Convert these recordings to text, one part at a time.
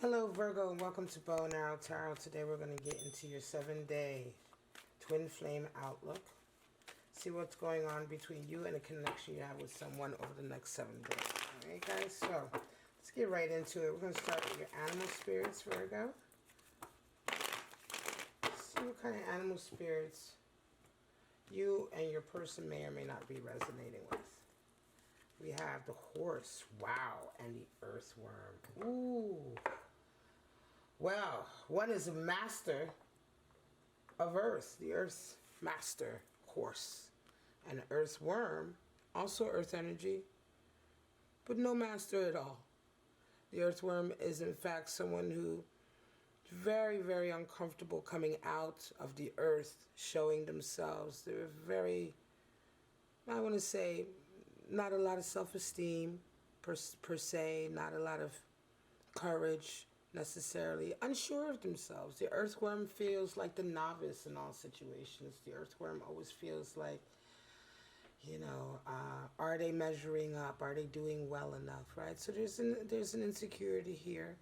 Hello Virgo and welcome to Bow and Arrow Tarot. Today we're going to get into your 7-day twin flame outlook. See what's going on between you and the connection you have with someone over the next 7 days. Alright guys, so let's get right into it. We're going to start with your animal spirits, Virgo. See what kind of animal spirits you and your person may or may not be resonating with. We have the horse, wow, and the earthworm. Ooh. Well, one is a master of earth, the earth's master horse. And the earthworm, also earth energy, but no master at all. The earthworm is in fact someone who is very, very uncomfortable coming out of the earth, showing themselves. They're very, I want to say, not a lot of self-esteem per se, not a lot of courage necessarily, unsure of themselves. The earthworm feels like the novice in all situations. The earthworm always feels like, you know, are they measuring up? Are they doing well enough, right? So there's an insecurity here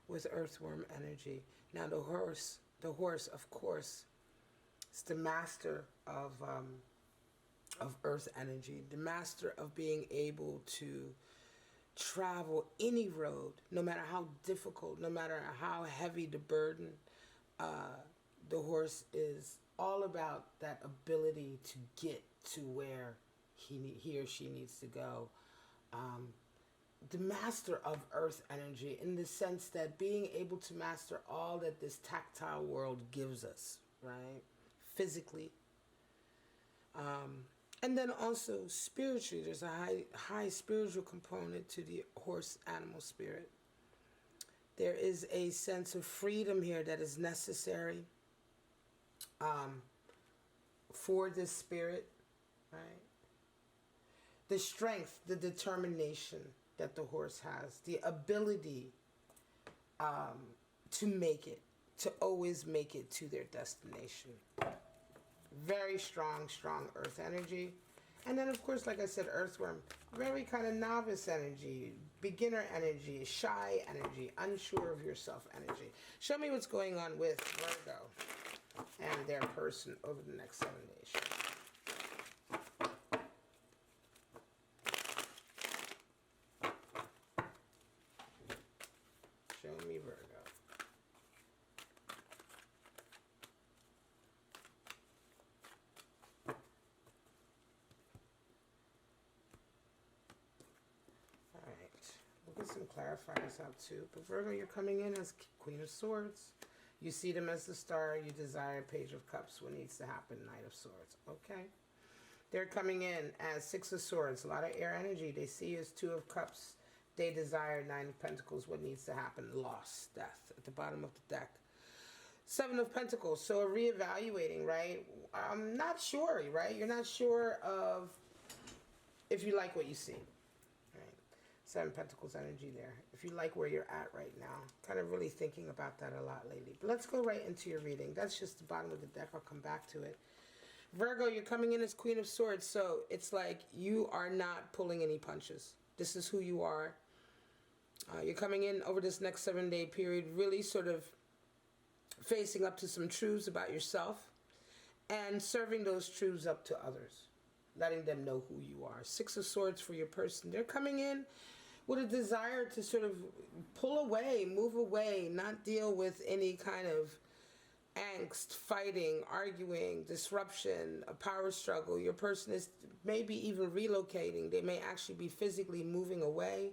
with earthworm energy. Now the horse, of course, is the master of earth energy, the master of being able to travel any road, no matter how difficult, no matter how heavy the burden. The horse is all about that ability to get to where he or she needs to go. The master of earth energy, in the sense that being able to master all that this tactile world gives us, right? Physically. And then also spiritually, there's a high spiritual component to the horse animal spirit. There is a sense of freedom here that is necessary for this spirit, right? The strength, the determination that the horse has, the ability to make it, to always make it to their destination. Very strong earth energy. And then of course, like I said, earthworm, very kind of novice energy, beginner energy, shy energy, unsure of yourself energy. Show me what's going on with Virgo and their person over the next 7 days. Show me Virgo. Alright, we'll get some clarifiers out too. But Virgo, you're coming in as Queen of Swords. You see them as the star. You desire Page of Cups. What needs to happen? Knight of Swords. Okay. They're coming in as Six of Swords. A lot of air energy. They see you as Two of Cups. They desire Nine of Pentacles. What needs to happen? Loss, death at the bottom of the deck. Seven of Pentacles. So a reevaluating, right? I'm not sure, right? You're not sure of if you like what you see. Right. Seven Pentacles energy there. If you like where you're at right now. Kind of really thinking about that a lot lately. But let's go right into your reading. That's just the bottom of the deck. I'll come back to it. Virgo, you're coming in as Queen of Swords. So it's like you are not pulling any punches. This is who you are. You're coming in over this next 7-day period really sort of facing up to some truths about yourself and serving those truths up to others. Letting them know who you are. Six of Swords for your person. They're coming in with a desire to sort of pull away, move away, not deal with any kind of angst, fighting, arguing, disruption, a power struggle. Your person is maybe even relocating. They may actually be physically moving away.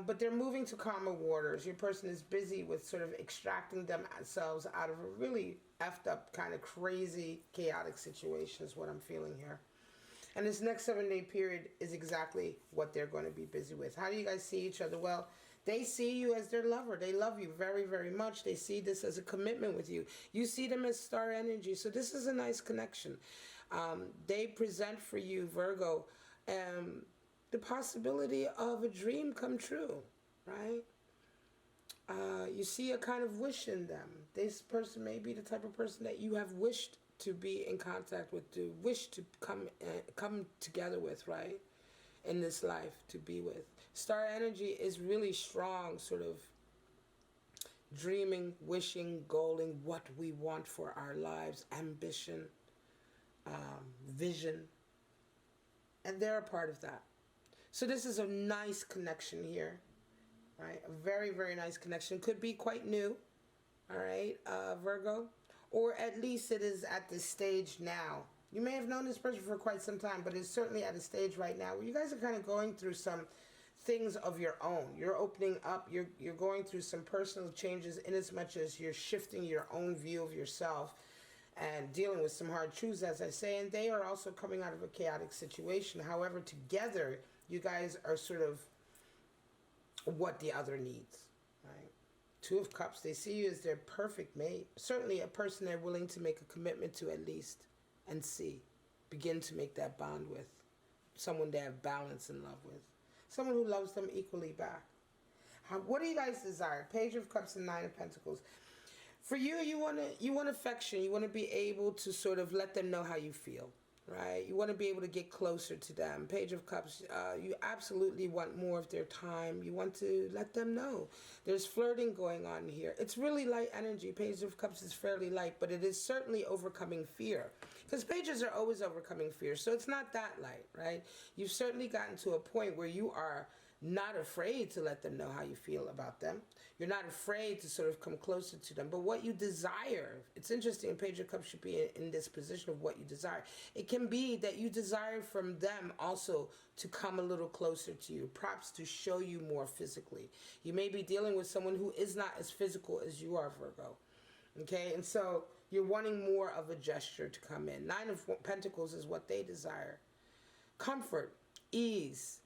But they're moving to calmer waters. Your person is busy with sort of extracting themselves out of a really effed up, kind of crazy, chaotic situation is what I'm feeling here. And this next 7-day period is exactly what they're going to be busy with. How do you guys see each other? Well, they see you as their lover. They love you very, very much. They see this as a commitment with you. You see them as star energy. So this is a nice connection. They present for you, Virgo, the possibility of a dream come true, right? You see a kind of wish in them. This person may be the type of person that you have wished to be in contact with, to wish to come together with, right? In this life, to be with. Star energy is really strong, sort of dreaming, wishing, goaling what we want for our lives, ambition, vision, and they're a part of that. So this is a nice connection here, right? A very, very nice connection. Could be quite new, all right, Virgo, or at least it is at this stage now. You may have known this person for quite some time, but it's certainly at a stage right now where you guys are kind of going through some things of your own. You're opening up. You're going through some personal changes in as much as you're shifting your own view of yourself and dealing with some hard truths, as I say. And they are also coming out of a chaotic situation. However, together, you guys are sort of what the other needs, right? Two of Cups, they see you as their perfect mate. Certainly a person they're willing to make a commitment to at least and begin to make that bond with. Someone they have balance in love with. Someone who loves them equally back. What do you guys desire? Page of Cups and Nine of Pentacles. For you, you want affection. You want to be able to sort of let them know how you feel, right? You want to be able to get closer to them. Page of Cups, you absolutely want more of their time. You want to let them know. There's flirting going on here. It's really light energy. Page of Cups is fairly light, but it is certainly overcoming fear. Because pages are always overcoming fear, so it's not that light, right? You've certainly gotten to a point where you are not afraid to let them know how you feel about them. You're not afraid to sort of come closer to them. But what you desire, it's interesting, Page of Cups should be in this position of what you desire. It can be that you desire from them also to come a little closer to you, perhaps to show you more physically. You may be dealing with someone who is not as physical as you are, Virgo. Okay, and so you're wanting more of a gesture to come in. Nine of Pentacles is what they desire. Comfort, ease.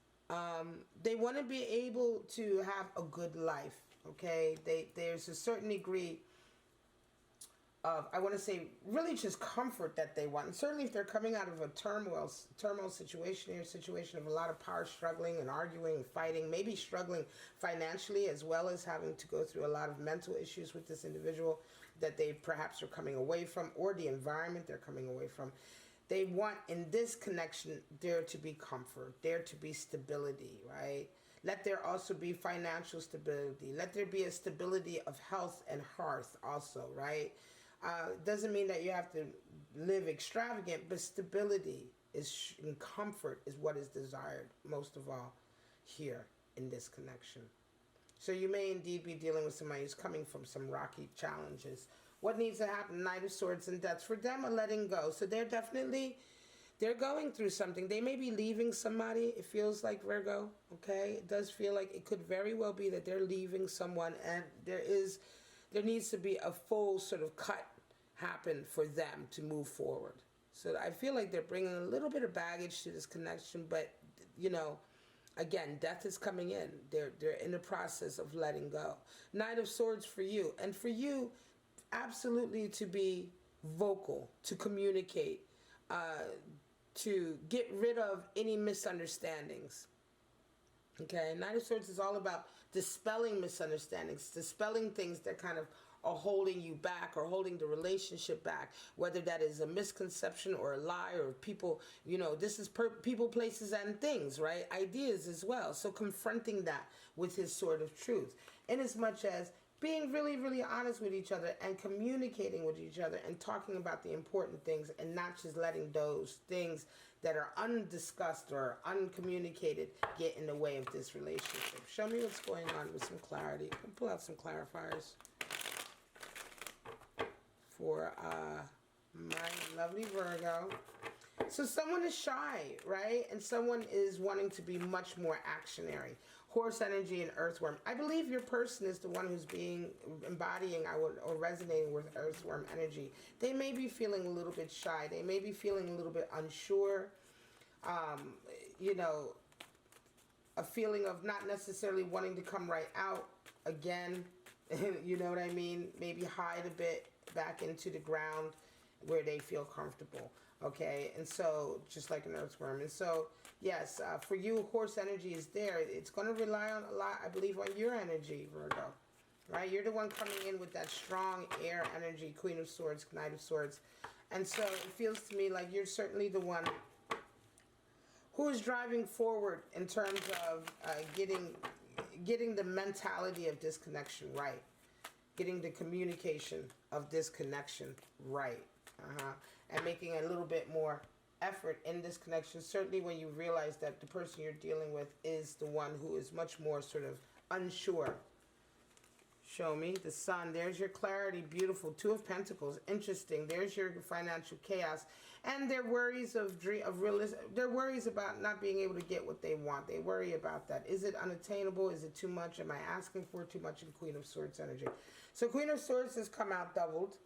They want to be able to have a good life. Okay, there's a certain degree of, I want to say, really just comfort that they want. And certainly if they're coming out of a turmoil situation here, a situation of a lot of power struggling and arguing and fighting, maybe struggling financially as well as having to go through a lot of mental issues with this individual that they perhaps are coming away from, or the environment they're coming away from. They want, in this connection, there to be comfort, there to be stability, right? Let there also be financial stability. Let there be a stability of health and hearth also, right? Doesn't mean that you have to live extravagant, but stability is and comfort is what is desired most of all here in this connection. So you may indeed be dealing with somebody who's coming from some rocky challenges. What needs to happen? Knight of Swords and Deaths. For them, a letting go. So they're going through something. They may be leaving somebody, it feels like, Virgo, okay? It does feel like it could very well be that they're leaving someone, and there needs to be a full sort of cut happen for them to move forward. So I feel like they're bringing a little bit of baggage to this connection, but, you know, again, death is coming in. They're in the process of letting go. Knight of Swords for you. And for you, absolutely to be vocal, to communicate, to get rid of any misunderstandings. Okay, Knight of Swords is all about dispelling misunderstandings, dispelling things that kind of are holding you back or holding the relationship back, whether that is a misconception or a lie, or people, you know, this is people, places, and things, right? Ideas as well. So confronting that with his sword of truth, in as much as being really, really honest with each other and communicating with each other and talking about the important things, and not just letting those things that are undiscussed or uncommunicated get in the way of this relationship. Show me what's going on with some clarity. I'll pull out some clarifiers for my lovely Virgo. So someone is shy, right? And someone is wanting to be much more actionary. Horse energy and earthworm. I believe your person is the one who's embodying or resonating with earthworm energy. They may be feeling a little bit shy. They may be feeling a little bit unsure. You know, a feeling of not necessarily wanting to come right out again. You know what I mean? Maybe hide a bit back into the ground where they feel comfortable. Okay, and so just like an earthworm. And so yes, for you, horse energy is there. It's going to rely on a lot, I believe, on your energy, Virgo. Right? You're the one coming in with that strong air energy, Queen of Swords, Knight of Swords. And so it feels to me like you're certainly the one who is driving forward in terms of getting the mentality of disconnection right. getting the communication of this connection right, and making a little bit more effort in this connection. Certainly when you realize that the person you're dealing with is the one who is much more sort of unsure. Show me the Sun. There's your clarity. Beautiful. Two of Pentacles. Interesting. There's your financial chaos. And their worries their worries about not being able to get what they want. They worry about that. Is it unattainable? Is it too much? Am I asking for too much in Queen of Swords energy? So Queen of Swords has come out doubled.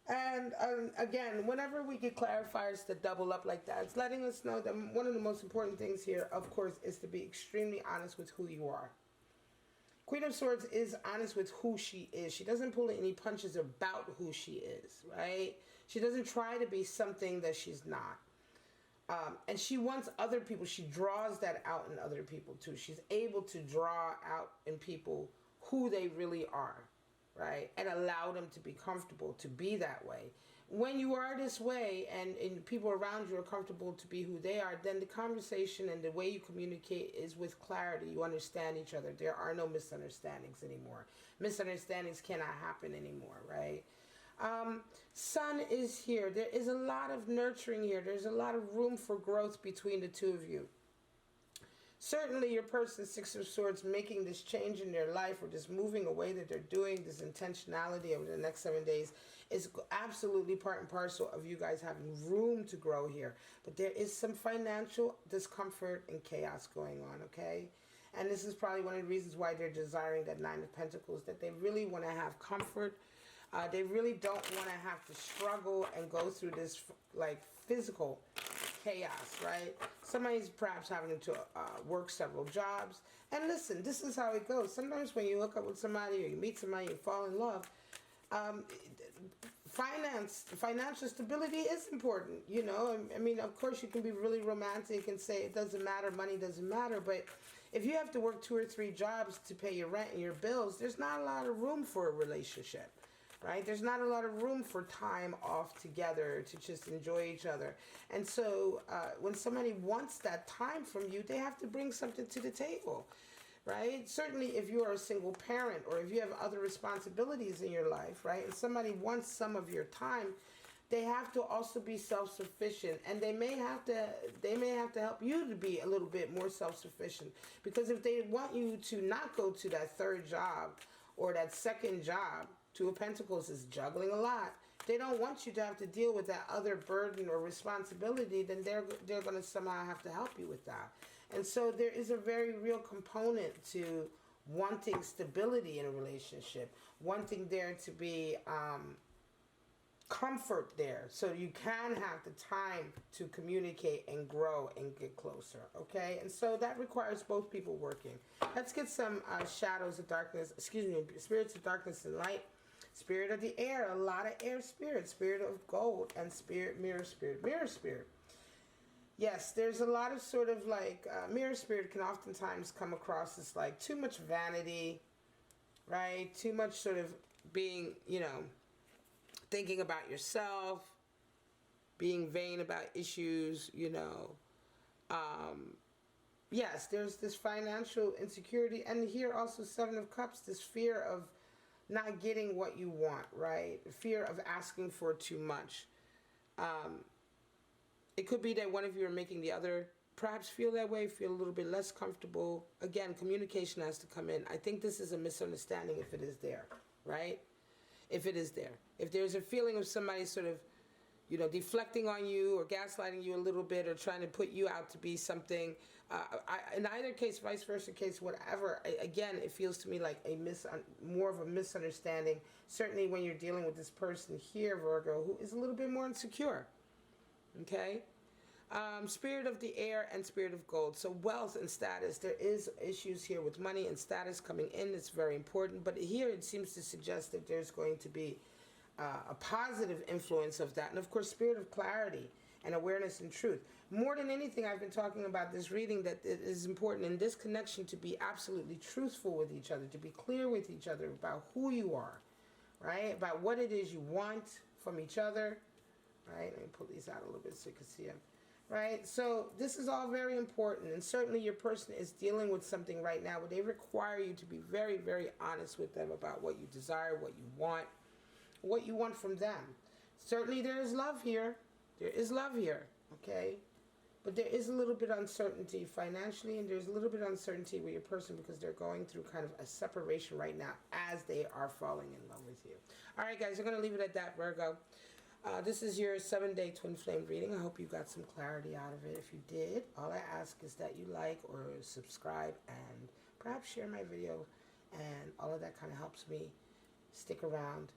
And again, whenever we get clarifiers to double up like that, it's letting us know that one of the most important things here, of course, is to be extremely honest with who you are. Queen of Swords is honest with who she is. She doesn't pull any punches about who she is, right? She doesn't try to be something that she's not. And she wants other people, she draws that out in other people too. She's able to draw out in people who they really are, right? And allow them to be comfortable to be that way. When you are this way and people around you are comfortable to be who they are, then the conversation and the way you communicate is with clarity. You understand each other. There are no misunderstandings anymore. Misunderstandings cannot happen anymore, right? Sun is here. There is a lot of nurturing here. There's a lot of room for growth between the two of you. Certainly your person, Six of Swords, making this change in their life or this moving away that they're doing, this intentionality over the next 7 days is absolutely part and parcel of you guys having room to grow here. But there is some financial discomfort and chaos going on, okay? And this is probably one of the reasons why they're desiring that Nine of Pentacles, that they really want to have comfort. They really don't want to have to struggle and go through this like physical chaos, right? Somebody's perhaps having to work several jobs. And listen, this is how it goes. Sometimes when you hook up with somebody or you meet somebody, you fall in love, financial stability is important, you know. I mean, of course you can be really romantic and say it doesn't matter, money doesn't matter, but if you have to work 2 or 3 jobs to pay your rent and your bills, there's not a lot of room for a relationship, right? There's not a lot of room for time off together to just enjoy each other. And so when somebody wants that time from you, they have to bring something to the table, right? Certainly if you are a single parent or if you have other responsibilities in your life, right, and somebody wants some of your time, they have to also be self-sufficient, and they may have to help you to be a little bit more self-sufficient, because if they want you to not go to that 3rd job or that 2nd job, Two of Pentacles is juggling a lot. They don't want you to have to deal with that other burden or responsibility, then they're going to somehow have to help you with that. And so there is a very real component to wanting stability in a relationship, wanting there to be comfort there so you can have the time to communicate and grow and get closer, okay? And so that requires both people working. Let's get some shadows of darkness, spirits of darkness and light. Spirit of the air, a lot of air spirits, spirit of gold, and spirit, mirror spirit, mirror spirit. Yes, there's a lot of sort of like, mirror spirit can oftentimes come across as like too much vanity, right? Too much sort of being, you know, thinking about yourself, being vain about issues, you know. Yes, there's this financial insecurity, and here also 7 of Cups, this fear of not getting what you want, right? Fear of asking for too much. It could be that one of you are making the other perhaps feel that way, feel a little bit less comfortable. Again, communication has to come in. I think this is a misunderstanding if it is there, right? If it is there. If there's a feeling of somebody sort of, you know, deflecting on you or gaslighting you a little bit or trying to put you out to be something, in either case, vice versa case, whatever, again, it feels to me like more of a misunderstanding, certainly when you're dealing with this person here, Virgo, who is a little bit more insecure, okay? Spirit of the air and spirit of gold. So wealth and status, there is issues here with money and status coming in. It's very important, but here it seems to suggest that there's going to be a positive influence of that. And of course, spirit of clarity and awareness and truth. More than anything, I've been talking about this reading that it is important in this connection to be absolutely truthful with each other, to be clear with each other about who you are, right? About what it is you want from each other, right? Let me pull these out a little bit so you can see them. right? So this is all very important, and certainly your person is dealing with something right now where they require you to be very, very honest with them about what you desire, what you want from them. Certainly there is love here. There is love here, okay? But there is a little bit of uncertainty financially, and there's a little bit of uncertainty with your person because they're going through kind of a separation right now as they are falling in love with you. All right, guys, I'm going to leave it at that, Virgo. This is your 7-day twin flame reading. I hope you got some clarity out of it. If you did, all I ask is that you like or subscribe and perhaps share my video, and all of that kind of helps me stick around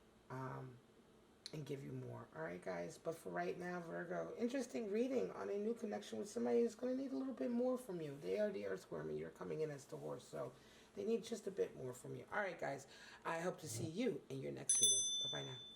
and give you more. All right, guys. But for right now, Virgo, interesting reading on a new connection with somebody who's going to need a little bit more from you. They are the earthworm, and you're coming in as the horse, so they need just a bit more from you. All right, guys. I hope to see you in your next reading. Bye-bye now.